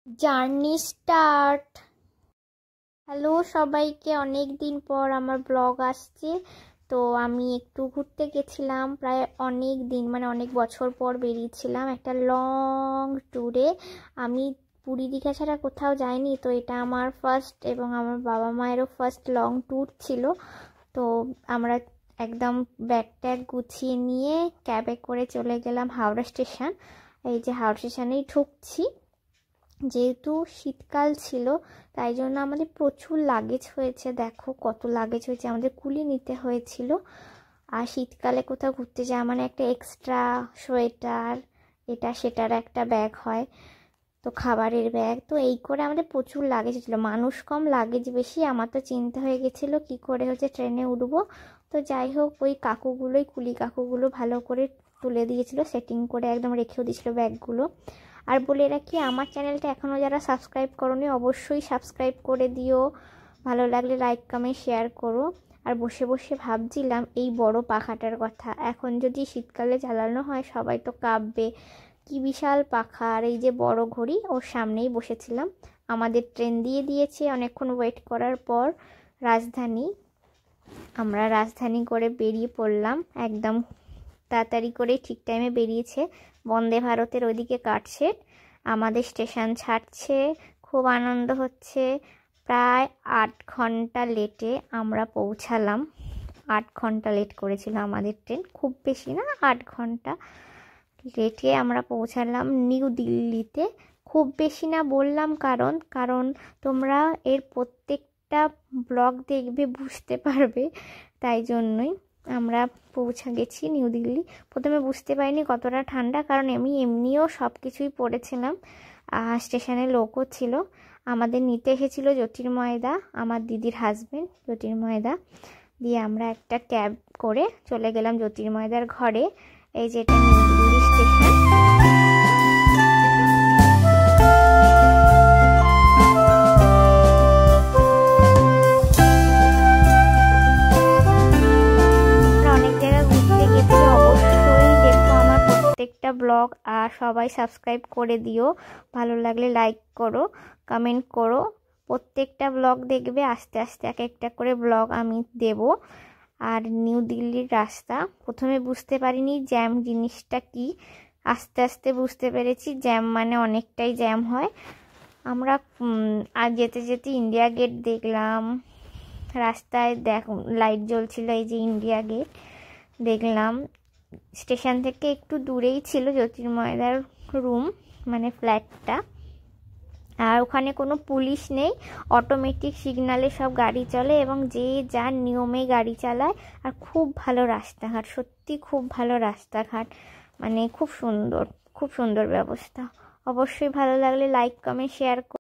Journey start. Hello সবাইকে, অনেক দিন পর আমার ব্লগ আসছে। তো আমি একটু ঘুরতে গেছিলাম, প্রায় অনেক দিন মানে অনেক বছর পর বেরিয়েছিলাম একটা লং ট্যুরে। আমি পুরী দীঘা ছাড়া কোথাও যাইনি, তো এটা আমার ফার্স্ট এবং আমার বাবা মায়েরও ফার্স্ট লং ট্যুর ছিল। তো আমরা একদম ব্যাগ ট্যাগ গুছিয়ে নিয়ে ক্যাবে করে চলে গেলাম হাওড়া স্টেশন। এই যে হাওড়া স্টেশনেই ঢুকছি। যেহেতু শীতকাল ছিল তাই জন্য আমাদের প্রচুর লাগেজ হয়েছে, দেখো কত লাগেজ হয়েছে, আমাদের কুলি নিতে হয়েছিল। আর শীতকালে কোথাও ঘুরতে যাওয়া মানে একটা এক্সট্রা সোয়েটার এটা সেটার একটা ব্যাগ হয়, তো খাবারের ব্যাগ, তো এই করে আমাদের প্রচুর লাগেজ ছিল। মানুষ কম লাগেজ বেশি, আমার তো চিন্তা হয়ে গেছিলো কি করে হচ্ছে ট্রেনে উঠবো। তো যাই হোক, ওই কাকুগুলোই কুলি কাকুগুলো ভালো করে তুলে দিয়েছিল, সেটিং করে একদম রেখেও দিয়েছিলো ব্যাগগুলো। আর বলে রাখি, আমার চ্যানেলটা এখনও যারা সাবস্ক্রাইব করোনি অবশ্যই সাবস্ক্রাইব করে দিও, ভালো লাগলে লাইক কমেন্ট শেয়ার করো। আর বসে বসে ভাবছিলাম এই বড় পাখাটার কথা, এখন যদি শীতকালে চালানো হয় সবাই তো কাঁপবে, কি বিশাল পাখা। আর এই যে বড় ঘড়ি, ওর সামনেই বসেছিলাম। আমাদের ট্রেন দিয়ে দিয়েছে অনেকক্ষণ ওয়েট করার পর রাজধানী। আমরা রাজধানী করে বেরিয়ে পড়লাম, একদম তাড়াতাড়ি করে ঠিক টাইমে বেরিয়েছে। বন্দে ভারতের ওইদিকে কাটছে, আমাদের স্টেশন ছাড়ছে, খুব আনন্দ হচ্ছে। প্রায় 8 ঘন্টা লেটে আমরা পৌঁছালাম। 8 ঘন্টা লেট করেছিল আমাদের ট্রেন, খুব বেশি না, 8 ঘন্টা লেটে আমরা পৌঁছালাম নিউ দিল্লিতে। খুব বেশি না বললাম কারণ তোমরা এর প্রত্যেকটা ব্লগ দেখবে বুঝতে পারবে, তাই জন্যই আমরা পৌঁছে গেছি নিউ দিল্লি। প্রথমে বুঝতে পারিনি কতটা ঠান্ডা, কারণ আমি এমনিও সব কিছুই পরেছিলাম। স্টেশনে লোকও ছিল, আমাদের নিতে এসেছিল জ্যোতির্ময়দা, আমার দিদির হাজবেন্ড জ্যোতির্ময়দা। দিয়ে আমরা একটা ক্যাব করে চলে গেলাম জ্যোতির্ময়দার ঘরে। এই যে এটা নিউ দিল্লি স্টেশন। প্রত্যেকটা ব্লগ আর সবাই সাবস্ক্রাইব করে দিও, ভালো লাগলে লাইক করো, কমেন্ট করো। প্রত্যেকটা ব্লগ দেখবে, আস্তে আস্তে এক একটা করে ব্লগ আমি দেব। আর নিউ দিল্লির রাস্তা প্রথমে বুঝতে পারিনি জ্যাম জিনিসটা কি, আস্তে আস্তে বুঝতে পেরেছি জ্যাম মানে অনেকটাই জ্যাম হয়। আমরা আর যেতে যেতে ইন্ডিয়া গেট দেখলাম, রাস্তায় লাইট জ্বলছিল, এই যে ইন্ডিয়া গেট দেখলাম। স্টেশন থেকে একটু দূরেই ছিল জ্যোতির্ময়দার রুম মানে ফ্ল্যাটটা। আর ওখানে কোনো পুলিশ নেই, অটোমেটিক সিগনালে সব গাড়ি চলে এবং যে যার নিয়মে গাড়ি চালায়। আর খুব ভালো রাস্তাঘাট, সত্যি খুব ভালো রাস্তাঘাট, মানে খুব সুন্দর, খুব সুন্দর ব্যবস্থা। অবশ্যই ভালো লাগলে লাইক কমেন্ট শেয়ার